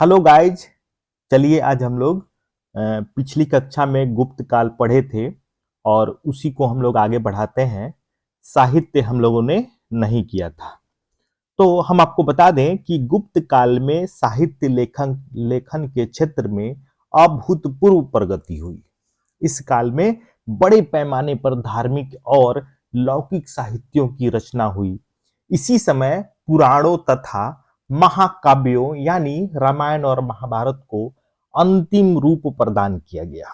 Hello guys. चलिए आज हम लोग पिछली कक्षा में गुप्त काल पढ़े थे और उसी को हम लोग आगे बढ़ाते हैं। साहित्य हम लोगों ने नहीं किया था, तो हम आपको बता दें कि गुप्त काल में साहित्य लेखन लेखन के क्षेत्र में अभूतपूर्व प्रगति हुई। इस काल में बड़े पैमाने पर धार्मिक और लौकिक साहित्यों की रचना हुई। इसी समय पुराणों तथा महाकाव्यों यानी रामायण और महाभारत को अंतिम रूप प्रदान किया गया।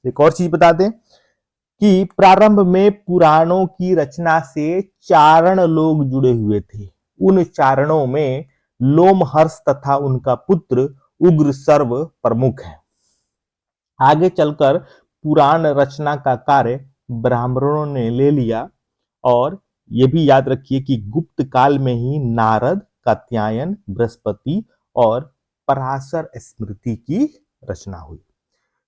एक और चीज बता दें कि प्रारंभ में पुराणों की रचना से चारण लोग जुड़े हुए थे। उन चारणों में लोमहर्ष तथा उनका पुत्र उग्र सर्व प्रमुख है। आगे चलकर पुराण रचना का कार्य ब्राह्मणों ने ले लिया और ये भी याद रखिए कि गुप्त काल में ही नारद, कात्यायन, बृहस्पति और पराशर स्मृति की रचना हुई।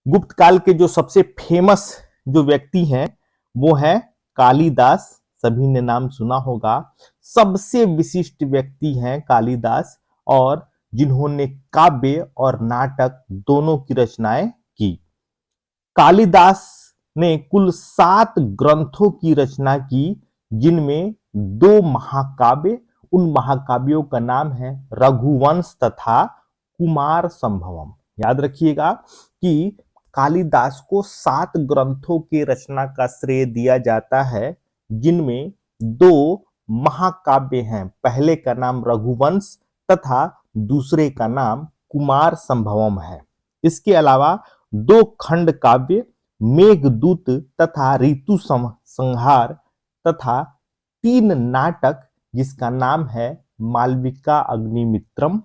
गुप्त काल के जो सबसे फेमस जो व्यक्ति हैं वो है कालिदास। सभी ने नाम सुना होगा। सबसे विशिष्ट व्यक्ति हैं कालिदास, और जिन्होंने काव्य और नाटक दोनों की रचनाएं की। कालिदास ने कुल 7 ग्रंथों की रचना की, जिनमें 2 महाकाव्य, उन महाकाव्यों का नाम है रघुवंश तथा कुमार संभवम। याद रखिएगा कि कालिदास को 7 ग्रंथों के रचना का श्रेय दिया जाता है, जिनमें 2 महाकाव्य हैं। पहले का नाम रघुवंश तथा दूसरे का नाम कुमार संभवम है। इसके अलावा 2 खंड काव्य मेघदूत तथा ऋतु संहार तथा 3 नाटक जिसका नाम है मालविका अग्निमित्रम,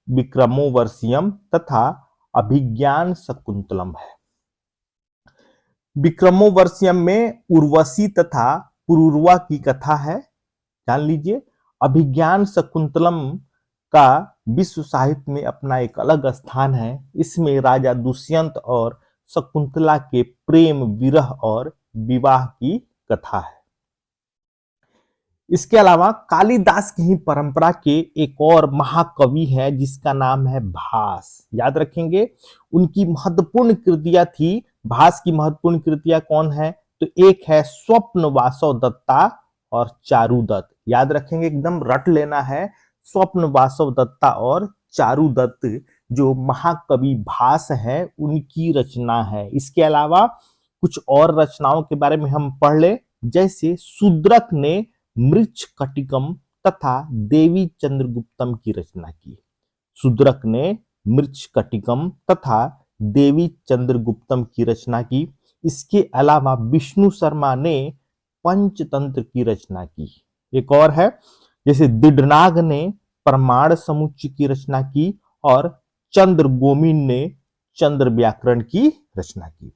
विक्रमोर्वशीयम तथा अभिज्ञान शकुंतलम है। विक्रमोर्वशीयम में उर्वशी तथा पुरुरवा की कथा है, जान लीजिए। अभिज्ञान शकुंतलम का विश्व साहित्य में अपना एक अलग स्थान है। इसमें राजा दुष्यंत और शकुंतला के प्रेम, विरह और विवाह की कथा है। इसके अलावा कालिदास की ही परंपरा के एक और महाकवि है जिसका नाम है भास। याद रखेंगे, उनकी महत्वपूर्ण कृतियां थी। भास की महत्वपूर्ण कृतियां कौन है? तो एक है स्वप्न वासव दत्ता और चारुदत्त। याद रखेंगे, एकदम रट लेना है। स्वप्न वासव दत्ता और चारुदत्त जो महाकवि भास है उनकी रचना है। इसके अलावा कुछ और रचनाओं के बारे में हम पढ़ ले, जैसे शूद्रक ने मृच्छकटिकम तथा देवी चंद्रगुप्तम की रचना की। शूद्रक ने मृच्छकटिकम तथा देवी चंद्रगुप्तम की रचना की। इसके अलावा विष्णु शर्मा ने पंचतंत्र की रचना की। एक और है, जैसे दिडनाग ने प्रमाण समुच्चय की रचना की और चंद्र गोमिन ने चंद्र व्याकरण की रचना की।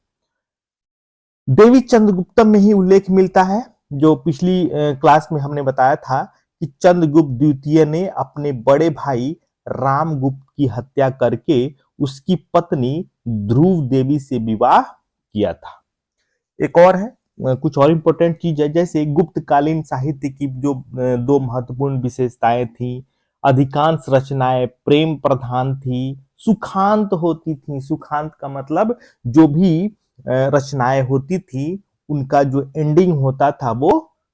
देवी चंद्रगुप्तम में ही उल्लेख मिलता है, जो पिछली क्लास में हमने बताया था कि चंद्रगुप्त द्वितीय ने अपने बड़े भाई रामगुप्त की हत्या करके उसकी पत्नी ध्रुव देवी से विवाह किया था। एक और है, कुछ और इंपॉर्टेंट चीज है, जैसे गुप्तकालीन साहित्य की जो 2 महत्वपूर्ण विशेषताएं थी। अधिकांश रचनाएं प्रेम प्रधान थी, सुखांत होती थी। सुखांत का मतलब जो भी रचनाएं होती थी उनका जो एंडिंग होता था वो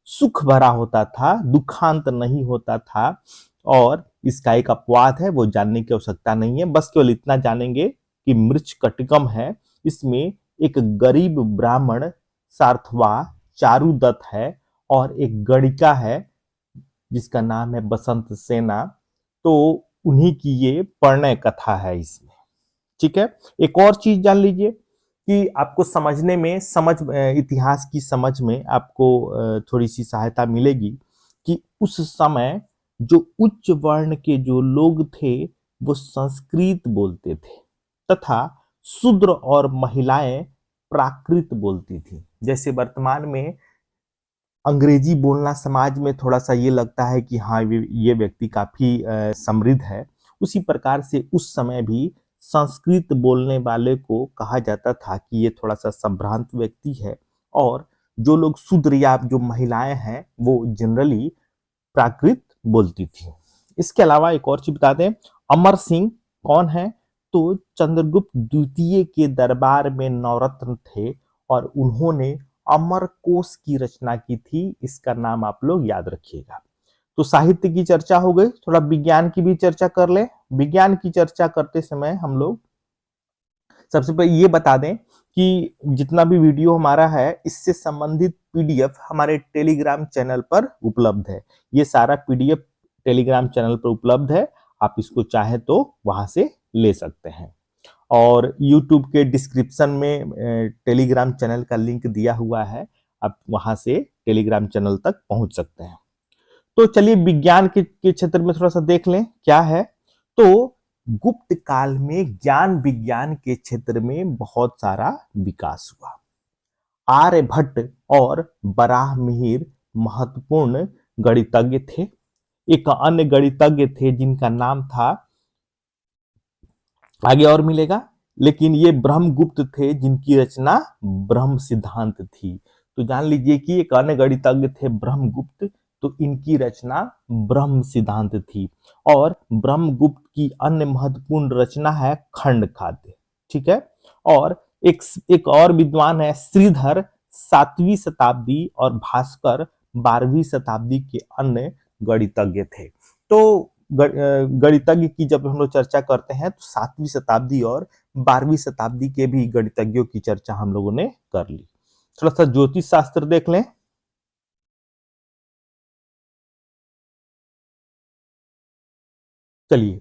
सुख भरा होता था, दुखांत नहीं होता था। और इसका एक अपवाद है, वो जानने की आवश्यकता नहीं है, बस केवल इतना जानेंगे कि मृच्छकटिकम है, इसमें एक गरीब ब्राह्मण सार्थवा चारुदत्त है और एक गणिका है जिसका नाम है बसंत सेना। तो उन्हीं की ये प्रणय कथा है इसमें। ठीक है, एक और चीज जान लीजिए कि आपको समझने में इतिहास की समझ में आपको थोड़ी सी सहायता मिलेगी कि उस समय जो उच्च वर्ण के जो लोग थे वो संस्कृत बोलते थे तथा शूद्र और महिलाएं प्राकृत बोलती थी। जैसे वर्तमान में अंग्रेजी बोलना समाज में थोड़ा सा ये लगता है कि हाँ ये व्यक्ति काफी समृद्ध है, उसी प्रकार से उस समय भी संस्कृत बोलने वाले को कहा जाता था कि ये थोड़ा सा संभ्रांत व्यक्ति है। और जो लोग शूद्र या जो महिलाएं हैं वो जनरली प्राकृत बोलती थी। इसके अलावा एक और चीज बता दें, अमर सिंह कौन है? तो चंद्रगुप्त द्वितीय के दरबार में नवरत्न थे और उन्होंने अमर कोश की रचना की थी। इसका नाम आप लोग याद रखिएगा। तो साहित्य की चर्चा हो गई, थोड़ा विज्ञान की भी चर्चा कर ले। विज्ञान की चर्चा करते समय हम लोग सबसे पहले ये बता दें कि जितना भी वीडियो हमारा है इससे संबंधित पीडीएफ हमारे टेलीग्राम चैनल पर उपलब्ध है। ये सारा पीडीएफ टेलीग्राम चैनल पर उपलब्ध है, आप इसको चाहे तो वहां से ले सकते हैं। और यूट्यूब के डिस्क्रिप्शन में टेलीग्राम चैनल का लिंक दिया हुआ है, आप वहां से टेलीग्राम चैनल तक पहुंच सकते हैं। तो चलिए विज्ञान के क्षेत्र में थोड़ा सा देख लें क्या है। तो गुप्त काल में ज्ञान विज्ञान के क्षेत्र में बहुत सारा विकास हुआ। आर्यभट्ट और बराहमिहिर महत्वपूर्ण गणितज्ञ थे। एक अन्य गणितज्ञ थे जिनका नाम था, आगे और मिलेगा, लेकिन ये ब्रह्मगुप्त थे जिनकी रचना ब्रह्म सिद्धांत थी। तो जान लीजिए कि एक अन्य गणितज्ञ थे ब्रह्मगुप्त, तो इनकी रचना ब्रह्म सिद्धांत थी। और ब्रह्मगुप्त की अन्य महत्वपूर्ण रचना है खंड खाद्य, ठीक है। और एक और विद्वान है श्रीधर, 7वीं शताब्दी, और भास्कर 12वीं शताब्दी के अन्य गणितज्ञ थे। तो गणितज्ञ की जब हम लोग चर्चा करते हैं तो 7वीं शताब्दी और 12वीं शताब्दी के भी गणितज्ञों की चर्चा हम लोगों ने कर ली। थोड़ा सा ज्योतिष शास्त्र देख लें। चलिए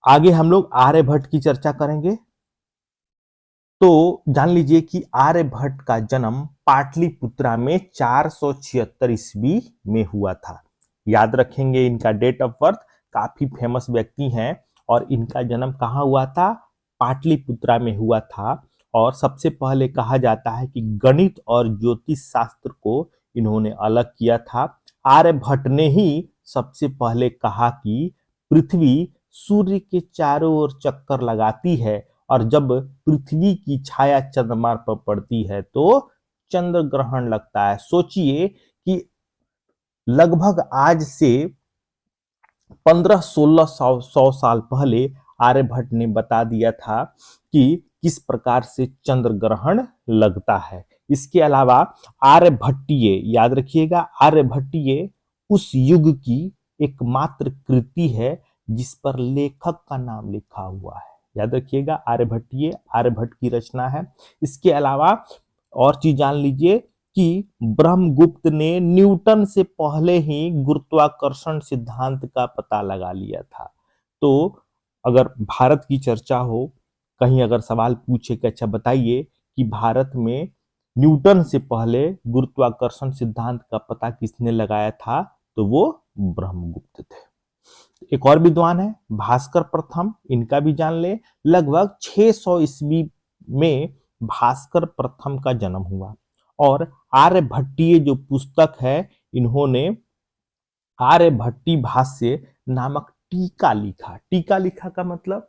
आगे हम लोग आर्यभट्ट की चर्चा करेंगे। तो जान लीजिए कि आर्यभट्ट का जन्म पाटलिपुत्रा में 476 ईस्वी में हुआ था। याद रखेंगे इनका डेट ऑफ बर्थ, काफी फेमस व्यक्ति हैं। और इनका जन्म कहाँ हुआ था? पाटलिपुत्रा में हुआ था। और सबसे पहले कहा जाता है कि गणित और ज्योतिष शास्त्र को इन्होंने अलग किया था। आर्यभट्ट ने ही सबसे पहले कहा कि पृथ्वी सूर्य के चारों ओर चक्कर लगाती है और जब पृथ्वी की छाया चंद्रमा पर पड़ती है तो चंद्र ग्रहण लगता है। सोचिए कि लगभग आज से 1500-1600 साल पहले आर्यभट्ट ने बता दिया था कि किस प्रकार से चंद्र ग्रहण लगता है। इसके अलावा आर्यभट्टीय, याद रखिएगा, आर्यभट्टीय उस युग की एकमात्र कृति है जिस पर लेखक का नाम लिखा हुआ है। याद रखिएगा, आर्यभट्टीय आर्यभट्ट की रचना है। इसके अलावा और चीज जान लीजिए कि ब्रह्मगुप्त ने न्यूटन से पहले ही गुरुत्वाकर्षण सिद्धांत का पता लगा लिया था। तो अगर भारत की चर्चा हो, कहीं अगर सवाल पूछे कि अच्छा बताइए कि भारत में न्यूटन से पहले गुरुत्वाकर्षण सिद्धांत का पता किसने लगाया था, तो वो ब्रह्मगुप्त थे। एक और विद्वान है भास्कर प्रथम, इनका भी जान ले। लगभग 600 ईस्वी में भास्कर प्रथम का जन्म हुआ। और आर्यभट्टीय जो पुस्तक है, इन्होंने आर्यभट्टी भाष्य नामक टीका लिखा। टीका लिखा का मतलब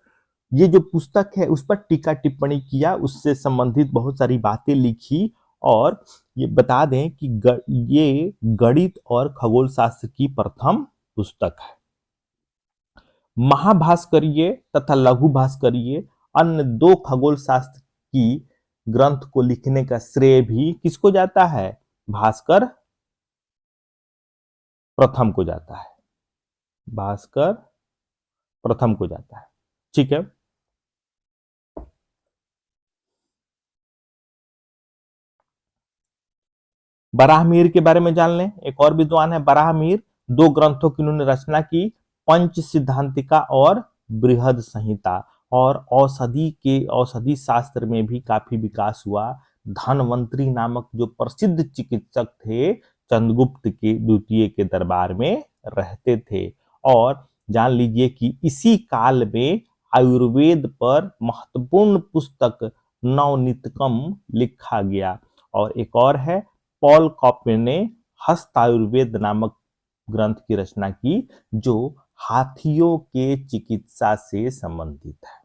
ये जो पुस्तक है उस पर टीका टिप्पणी किया, उससे संबंधित बहुत सारी बातें लिखी। और ये बता दें कि ये गणित और खगोल शास्त्र की प्रथम पुस्तक है। महाभास्करीय तथा लघु भास्करीय अन्य दो खगोल शास्त्र की ग्रंथ को लिखने का श्रेय भी किसको जाता है? भास्कर प्रथम को जाता है। भास्कर प्रथम को जाता है, ठीक है। बराहमीर के बारे में जान लें। एक और विद्वान है बराहमीर, 2 ग्रंथों की उन्होंने रचना की, पंच सिद्धांतिका और बृहद संहिता। और औषधि शास्त्र में भी काफी विकास हुआ। धनवंतरी नामक जो प्रसिद्ध चिकित्सक थे चंद्रगुप्त के द्वितीय के दरबार में रहते थे। और जान लीजिए कि इसी काल में आयुर्वेद पर महत्वपूर्ण पुस्तक नवनीतकम लिखा गया। और एक और है पॉल कॉपे ने हस्तायुर्वेद नामक ग्रंथ की रचना की जो हाथियों के चिकित्सा से संबंधित है।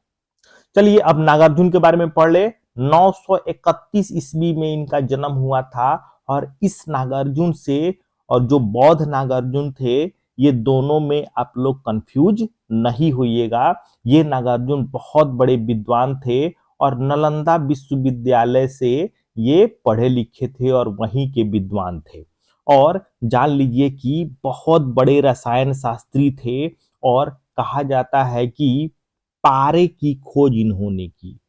चलिए अब नागार्जुन के बारे में पढ़ ले। 931 ईस्वी में इनका जन्म हुआ था। और इस नागार्जुन से, और जो बौद्ध नागार्जुन थे, ये दोनों में आप लोग कंफ्यूज नहीं होइएगा। ये नागार्जुन बहुत बड़े विद्वान थे और नालंदा विश्वविद्यालय से ये पढ़े लिखे थे और वहीं के विद्वान थे। और जान लीजिए कि बहुत बड़े रसायन शास्त्री थे और कहा जाता है कि पारे की खोज इन्होंने की।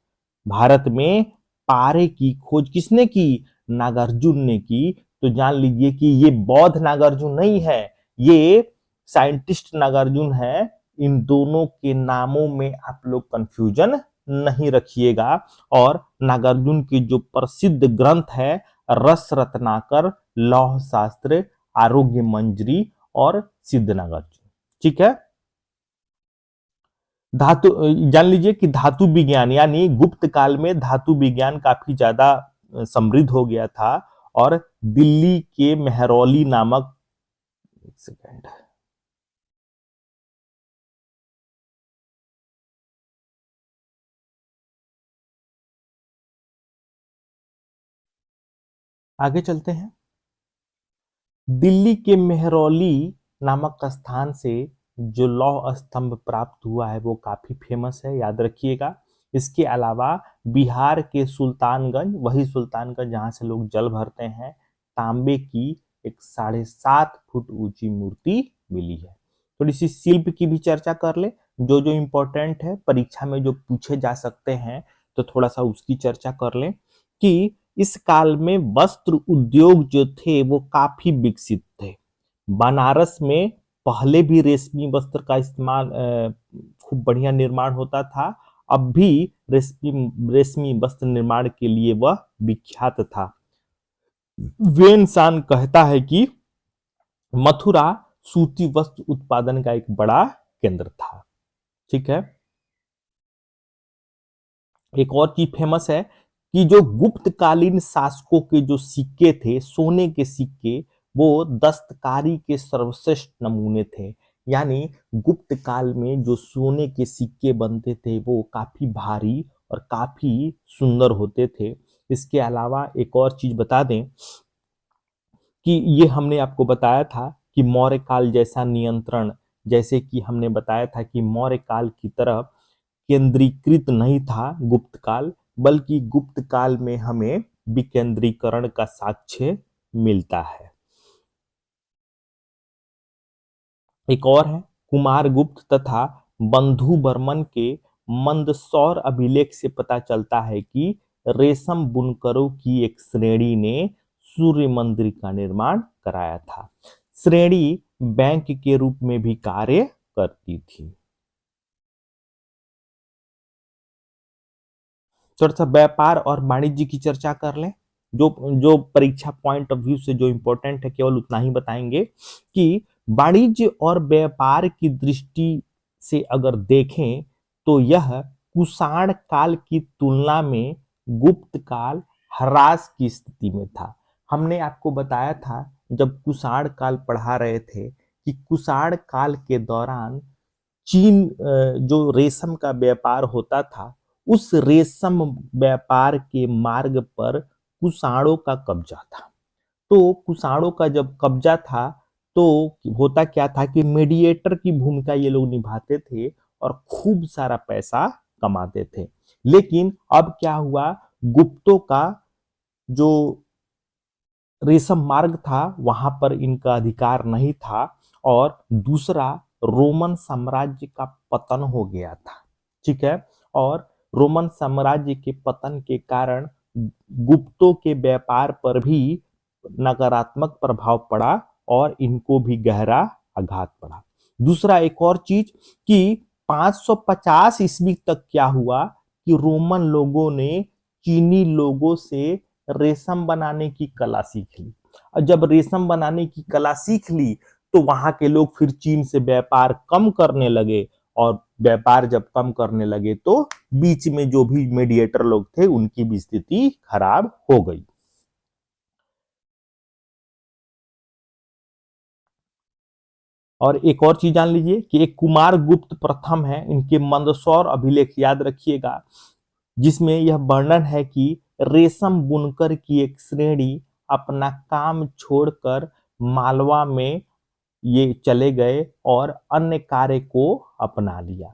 भारत में पारे की खोज किसने की? नागार्जुन ने की। तो जान लीजिए कि ये बौद्ध नागार्जुन नहीं है, ये साइंटिस्ट नागार्जुन है। इन दोनों के नामों में आप लोग कंफ्यूजन नहीं रखिएगा। और नागार्जुन की जो प्रसिद्ध ग्रंथ है रस रत्नाकर, लौह शास्त्र, आरोग्य मंजरी और सिद्ध नागार्जुन। ठीक है। धातु जान लीजिए कि धातु विज्ञान यानी गुप्त काल में धातु विज्ञान काफी ज्यादा समृद्ध हो गया था। और दिल्ली के मेहरौली नामक, एक सेकेंड, आगे चलते हैं। दिल्ली के मेहरौली नामक स्थान से जो लौह स्तंभ प्राप्त हुआ है वो काफी फेमस है, याद रखिएगा। इसके अलावा बिहार के सुल्तानगंज, वही सुल्तानगंज जहां से लोग जल भरते हैं, तांबे की एक 7.5 फुट ऊंची मूर्ति मिली है। थोड़ी सी शिल्प की भी चर्चा कर ले, जो जो इम्पोर्टेंट है परीक्षा में जो पूछे जा सकते हैं, तो थोड़ा सा उसकी चर्चा कर ले कि इस काल में वस्त्र उद्योग जो थे वो काफी विकसित थे। बनारस में पहले भी रेशमी वस्त्र का इस्तेमाल खूब बढ़िया निर्माण होता था। अब भी रेशमी रेशमी वस्त्र निर्माण के लिए वह विख्यात था। वेन सान कहता है कि मथुरा सूती वस्त्र उत्पादन का एक बड़ा केंद्र था। ठीक है। एक और चीज फेमस है कि जो गुप्तकालीन शासकों के जो सिक्के थे, सोने के सिक्के, वो दस्तकारी के सर्वश्रेष्ठ नमूने थे। यानी गुप्त काल में जो सोने के सिक्के बनते थे वो काफी भारी और काफी सुंदर होते थे। इसके अलावा एक और चीज बता दें कि ये हमने आपको बताया था कि मौर्य काल जैसा नियंत्रण, जैसे कि हमने बताया था कि मौर्य काल की तरह केंद्रीकृत नहीं था गुप्त काल, बल्कि गुप्त काल में हमें विकेंद्रीकरण का साक्ष्य मिलता है। एक और है कुमारगुप्त तथा बंधु बर्मन के मंदसौर अभिलेख से पता चलता है कि रेशम बुनकरों की एक श्रेणी ने सूर्य मंदिर का निर्माण कराया था। श्रेणी बैंक के रूप में भी कार्य करती थी। थोड़ा सा व्यापार और वाणिज्य की चर्चा कर लें। जो जो परीक्षा पॉइंट ऑफ व्यू से जो इंपॉर्टेंट है केवल उतना ही बताएंगे कि वाणिज्य और व्यापार की दृष्टि से अगर देखें तो यह कुषाण काल की तुलना में गुप्त काल ह्रास की स्थिति में था। हमने आपको बताया था जब कुषाण काल पढ़ा रहे थे कि कुषाण काल के दौरान चीन जो रेशम का व्यापार होता था, उस रेशम व्यापार के मार्ग पर कुषाणों का कब्जा था। तो कुषाणों का जब कब्जा था तो होता क्या था कि मीडिएटर की भूमिका ये लोग निभाते थे और खूब सारा पैसा कमाते थे। लेकिन अब क्या हुआ, गुप्तों का जो रेशम मार्ग था वहां पर इनका अधिकार नहीं था। और दूसरा, रोमन साम्राज्य का पतन हो गया था। ठीक है। और रोमन साम्राज्य के पतन के कारण गुप्तों के व्यापार पर भी नकारात्मक प्रभाव पड़ा और इनको भी गहरा आघात पड़ा। दूसरा एक और चीज कि 550 ईस्वी तक क्या हुआ कि रोमन लोगों ने चीनी लोगों से रेशम बनाने की कला सीख ली। और जब रेशम बनाने की कला सीख ली तो वहां के लोग फिर चीन से व्यापार कम करने लगे। और व्यापार जब कम करने लगे तो बीच में जो भी मीडिएटर लोग थे उनकी भी स्थिति खराब हो गई। और एक और चीज जान लीजिए कि एक कुमार गुप्त प्रथम है, इनके मंदसौर अभिलेख याद रखिएगा, जिसमें यह वर्णन है कि रेशम बुनकर की एक श्रेणी अपना काम छोड़कर मालवा में ये चले गए और अन्य कार्य को अपना लिया।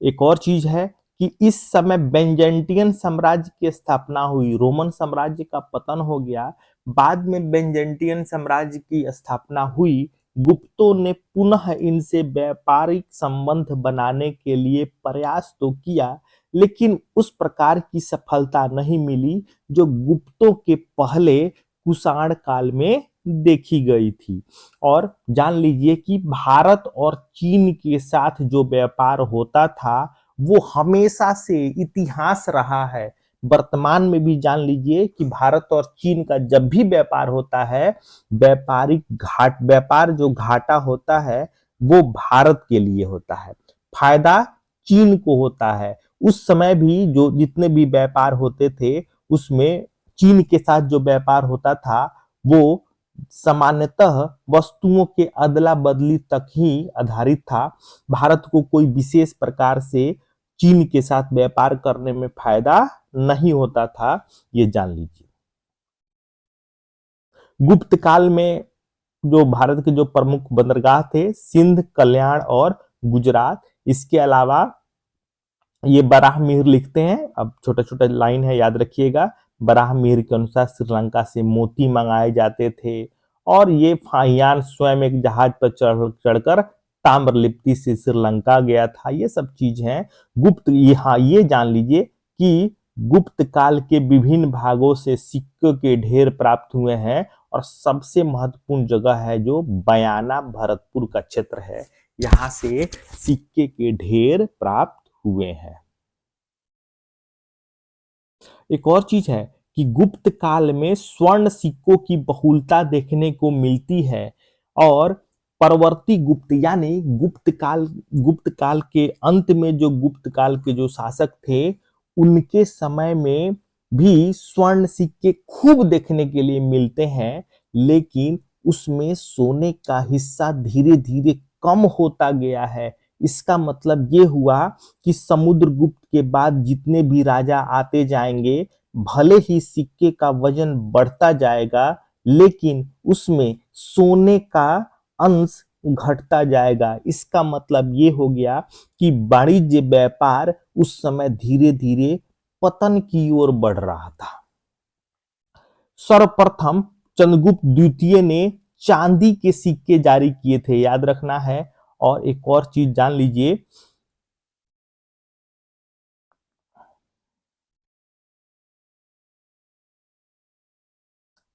एक और चीज है कि इस समय बेंजेंटियन साम्राज्य की स्थापना हुई, रोमन साम्राज्य का पतन हो गया, बाद में बेंजेंटियन साम्राज्य की स्थापना हुई। गुप्तों ने पुनः इनसे व्यापारिक संबंध बनाने के लिए प्रयास तो किया, लेकिन उस प्रकार की सफलता नहीं मिली जो गुप्तों के पहले कुषाण काल में देखी गई थी। और जान लीजिए कि भारत और चीन के साथ जो व्यापार होता था वो हमेशा से इतिहास रहा है। वर्तमान में भी जान लीजिए कि भारत और चीन का जब भी व्यापार होता है, व्यापार जो घाटा होता है वो भारत के लिए होता है, फायदा चीन को होता है। उस समय भी जो जितने भी व्यापार होते थे उसमें चीन के साथ जो व्यापार होता था वो सामान्यतः वस्तुओं के अदला बदली तक ही आधारित था। भारत को कोई विशेष प्रकार से चीन के साथ व्यापार करने में फायदा नहीं होता था, ये जान लीजिए। गुप्त काल में जो भारत के जो प्रमुख बंदरगाह थे, सिंध, कल्याण और गुजरात। इसके अलावा ये बराह मिहिर लिखते हैं, अब छोटा छोटा लाइन है याद रखिएगा। बराह मिहिर के अनुसार श्रीलंका से मोती मंगाए जाते थे और ये फाहियान स्वयं एक जहाज पर चढ़कर ताम्रलिप्ति से श्रीलंका गया था। ये सब चीज है गुप्त। यहाँ ये जान लीजिए कि गुप्त काल के विभिन्न भागों से सिक्कों के ढेर प्राप्त हुए हैं और सबसे महत्वपूर्ण जगह है जो बयाना भरतपुर का क्षेत्र है, यहाँ से सिक्के के ढेर प्राप्त हुए हैं। एक और चीज है कि गुप्त काल में स्वर्ण सिक्कों की बहुलता देखने को मिलती है और परवर्ती गुप्त यानी गुप्त काल के अंत में जो गुप्त काल के जो शासक थे उनके समय में भी स्वर्ण सिक्के खूब देखने के लिए मिलते हैं, लेकिन उसमें सोने का हिस्सा धीरे धीरे कम होता गया है। इसका मतलब ये हुआ कि समुद्रगुप्त के बाद जितने भी राजा आते जाएंगे, भले ही सिक्के का वजन बढ़ता जाएगा लेकिन उसमें सोने का अंश घटता जाएगा। इसका मतलब ये हो गया कि वाणिज्य व्यापार उस समय धीरे धीरे पतन की ओर बढ़ रहा था। सर्वप्रथम चंद्रगुप्त द्वितीय ने चांदी के सिक्के जारी किए थे, याद रखना है। और एक और चीज जान लीजिए,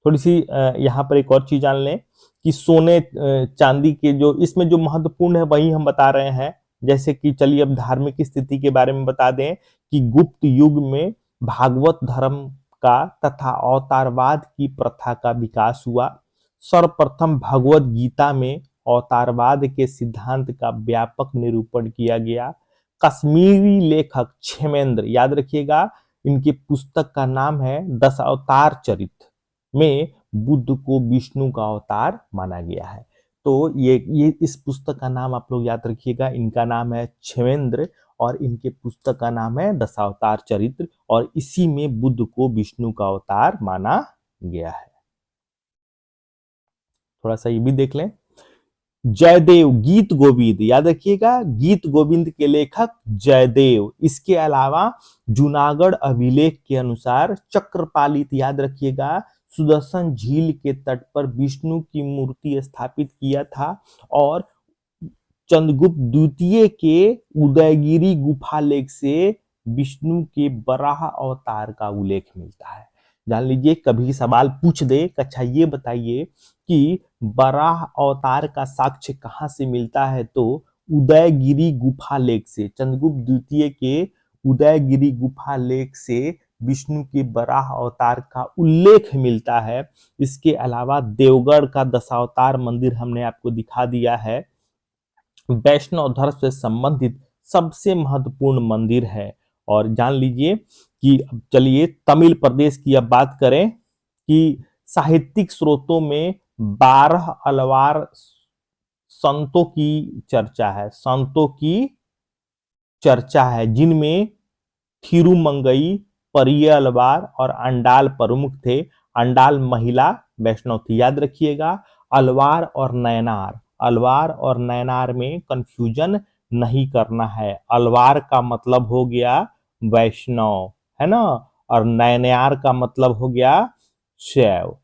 थोड़ी सी यहाँ पर एक और चीज जान लें कि सोने चांदी के जो इसमें जो महत्वपूर्ण है वही हम बता रहे हैं। जैसे कि चलिए अब धार्मिक स्थिति के बारे में बता दें कि गुप्त युग में भागवत धर्म का तथा अवतारवाद की प्रथा का विकास हुआ। सर्वप्रथम भगवत गीता में अवतारवाद के सिद्धांत का व्यापक निरूपण किया गया। कश्मीरी लेखक क्षेमेंद्र, याद रखिएगा, इनकी पुस्तक का नाम है दशावतार चरित्र में बुद्ध को विष्णु का अवतार माना गया है। तो ये इस पुस्तक का नाम आप लोग याद रखिएगा, इनका नाम है क्षेमेंद्र और इनके पुस्तक का नाम है दशावतार चरित्र और इसी में बुद्ध को विष्णु का अवतार माना गया है। थोड़ा सा ये भी देख लें। जयदेव गीत गोविंद, याद रखिएगा, गीत गोविंद के लेखक जयदेव। इसके अलावा जूनागढ़ अभिलेख के अनुसार चक्रपालित, याद रखिएगा, सुदर्शन झील के तट पर विष्णु की मूर्ति स्थापित किया था और चंद्रगुप्त द्वितीय के उदयगिरी गुफा लेख से विष्णु के वराह अवतार का उल्लेख मिलता है। जान लीजिए, कभी सवाल पूछ दे, अच्छा ये बताइए कि वराह अवतार का साक्ष्य कहाँ से मिलता है, तो उदयगिरी गुफा लेख से, चंद्रगुप्त द्वितीय के उदयगिरी गुफा लेख से विष्णु के वराह अवतार का उल्लेख मिलता है। इसके अलावा देवगढ़ का दशावतार मंदिर हमने आपको दिखा दिया है, वैष्णव धर्म से संबंधित सबसे महत्वपूर्ण मंदिर है। और जान लीजिए कि चलिए तमिल प्रदेश की अब बात करें कि साहित्यिक स्रोतों में 12 अलवार संतों की चर्चा है जिनमें थिरुमंगई, परिय अलवार और अंडाल प्रमुख थे। अंडाल महिला वैष्णव थी, याद रखिएगा। अलवार और नयनार अलवार और नैनार में कंफ्यूजन नहीं करना है। अलवार का मतलब हो गया वैष्णव, है ना, और नैनार का मतलब हो गया शैव।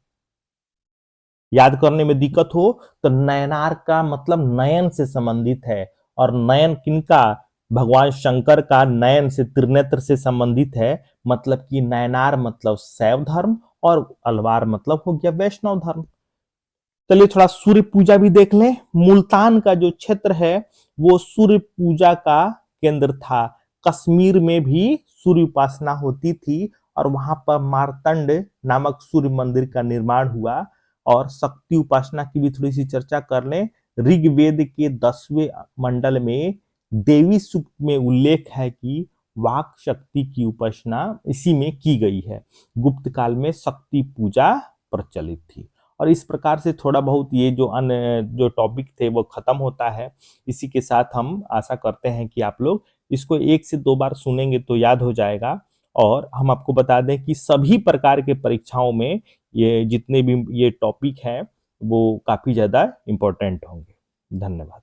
याद करने में दिक्कत हो तो नयनार का मतलब नयन से संबंधित है, और नयन किनका, भगवान शंकर का नयन से, त्रिनेत्र से संबंधित है। मतलब कि नयनार मतलब शैव धर्म और अलवार मतलब हो गया वैष्णव धर्म। चलिए थोड़ा सूर्य पूजा भी देख लें। मुल्तान का जो क्षेत्र है वो सूर्य पूजा का केंद्र था। कश्मीर में भी सूर्य उपासना होती थी और वहां पर मार्तंड नामक सूर्य मंदिर का निर्माण हुआ। और शक्ति उपासना की भी थोड़ी सी चर्चा कर लें। ऋग्वेद के 10वें मंडल में देवी सूक्त में उल्लेख है कि वाक शक्ति की उपासना इसी में की गई है। गुप्त काल में शक्ति पूजा प्रचलित थी। और इस प्रकार से थोड़ा बहुत ये जो अन्य जो टॉपिक थे वो खत्म होता है। इसी के साथ हम आशा करते हैं कि आप लोग इसको 1 से 2 बार सुनेंगे तो याद हो जाएगा। और हम आपको बता दें कि सभी प्रकार के परीक्षाओं में ये जितने भी ये टॉपिक हैं वो काफी ज्यादा इंपॉर्टेंट होंगे। धन्यवाद।